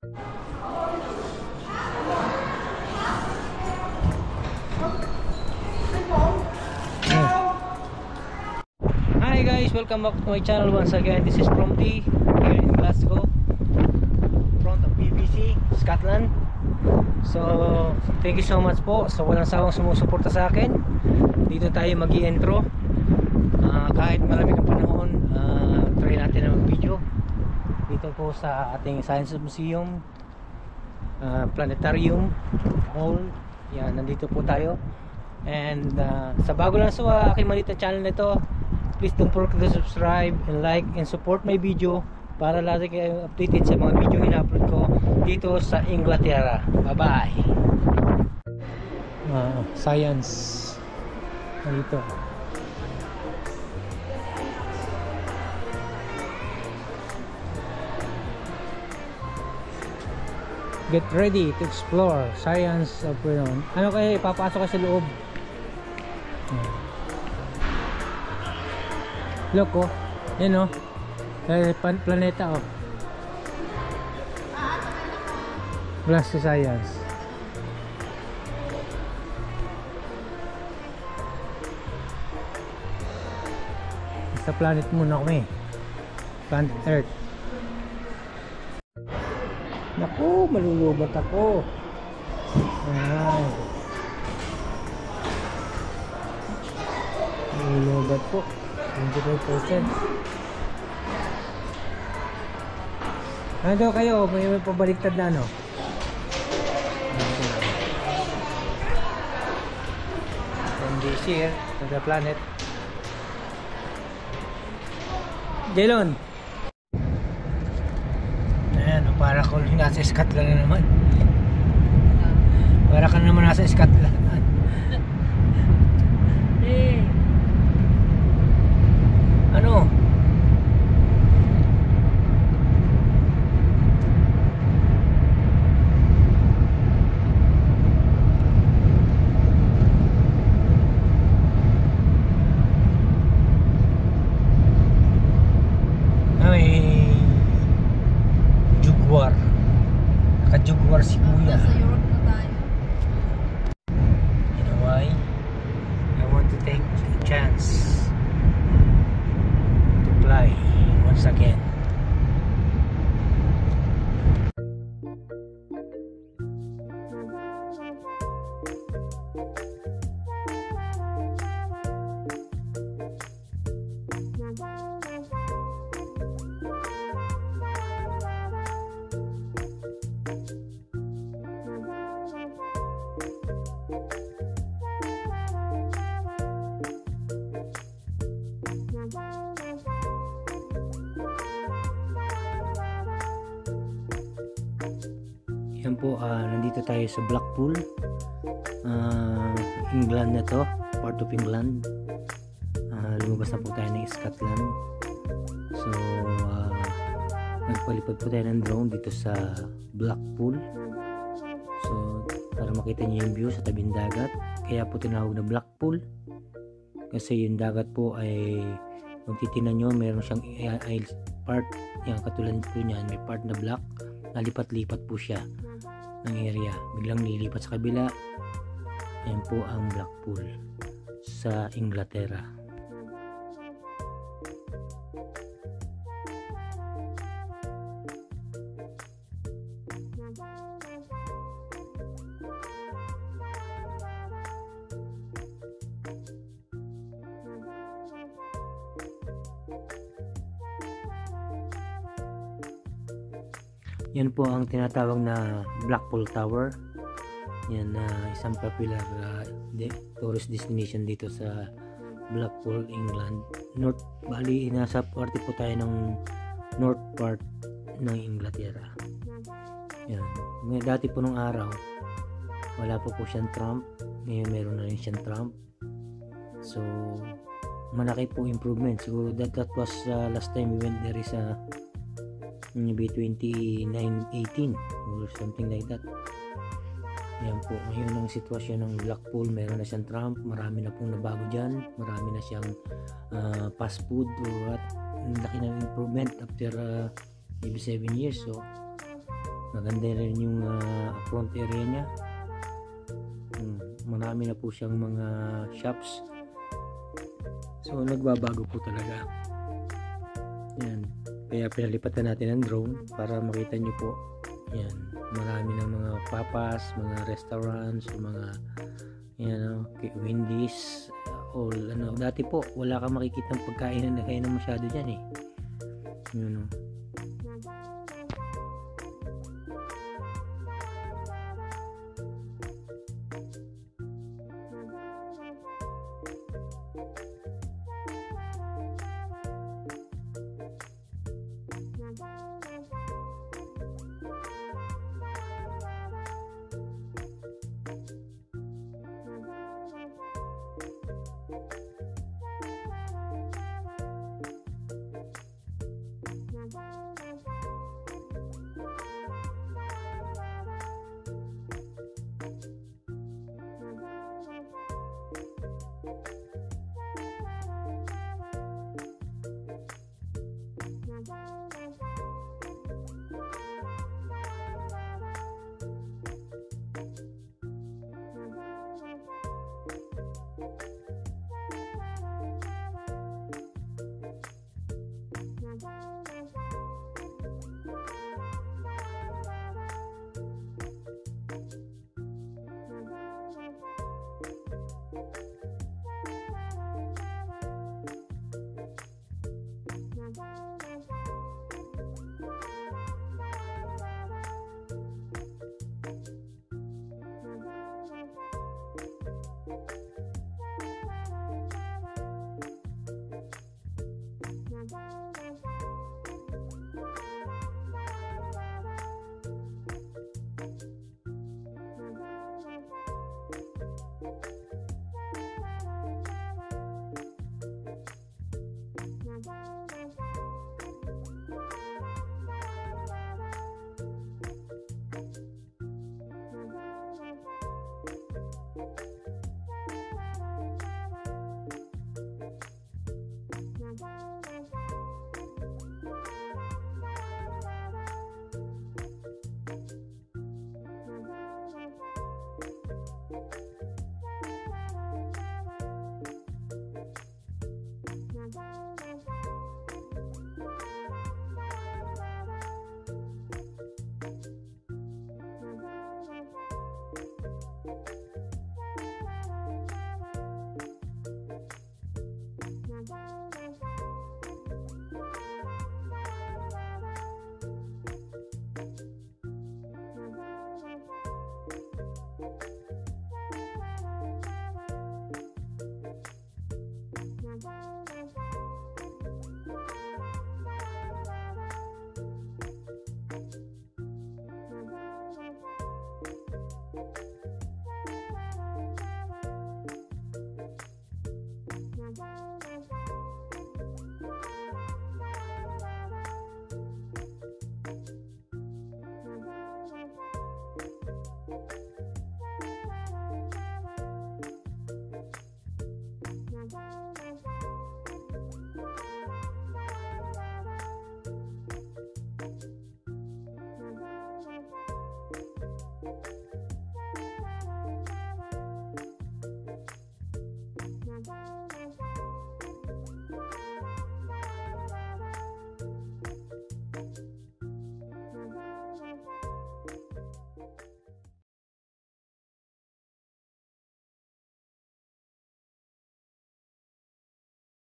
Hi guys, welcome back to my channel once again. This is Prompty here in Glasgow, front of BBC, Scotland. So, thank you so much po sa walang sawang sumusuporta sa akin. Dito tayo mag-i-intro. Kahit malamig ang panahon, try natin na mag-video dito po sa ating Science Museum, Planetarium Hall. Yan, nandito po tayo. And sa bago lang sa aking maliit na channel nito, please don't forget to subscribe and like and support my video para lagi kayo updated sa mga video ina-upload ko dito sa Inglaterra. Bye bye. Science dito. Get ready to explore science of ano kayo, ipapasok ka sa loob. Look oh, yan oh, planeta oh, plus sa science. Sa planet muna kami, planet Earth. Naku, malulubat ako. Ay, malulubat po 25%. Ano daw kayo? May pabaliktad na ano? From this year to the planet Jelon. Ayan, para ko nasa Scotland na naman. Para ka naman nasa Scotland. Ano? Ay, Jugwar. Naka-Jugwar si Kuya. Sa Europe na tayo. You know why? I want to take a chance to fly once again. Yan po, nandito tayo sa Blackpool, England na to, part of England. Lumabas na po tayo ng Scotland. So nagpalipad po tayo ng drone dito sa Blackpool. So para makita niyo yung view sa tabing dagat, kaya po tinawag na Blackpool kasi yung dagat po ay, kung titingnan nyo, meron siyang part, yung katulad po niyan, may part na black, nalipat-lipat po siya ng area, biglang lilipat sa kabila. Yan po ang Blackpool sa Inglaterra. Yan po ang tinatawag na Blackpool Tower. Yan na isang popular tourist destination dito sa Blackpool, England. Bali, nasa parte po tayo ng north part ng Inglaterra. Yan. Dati po nung araw, wala po siyang tram. Ngayon meron na rin siyang tram. So, malaki po improvement. Siguro that was last time we went there is maybe 2018 or something like that. Yan po, ngayon ang sitwasyon ng Blackpool, meron na siyang tram, marami na pong nabago dyan, marami na siyang fast food or what, laki ng improvement after maybe 7 years. So Maganda rin yung front area niya. Marami na po siyang mga shops. So nagbabago po talaga. Yan. Kaya pinalipatan natin ang drone para makita nyo po. Yan. Marami ng mga papas, mga restaurants, mga Wendy's, all dati po wala kang makikitang pagkainan na kainan masyado diyan eh. Yun.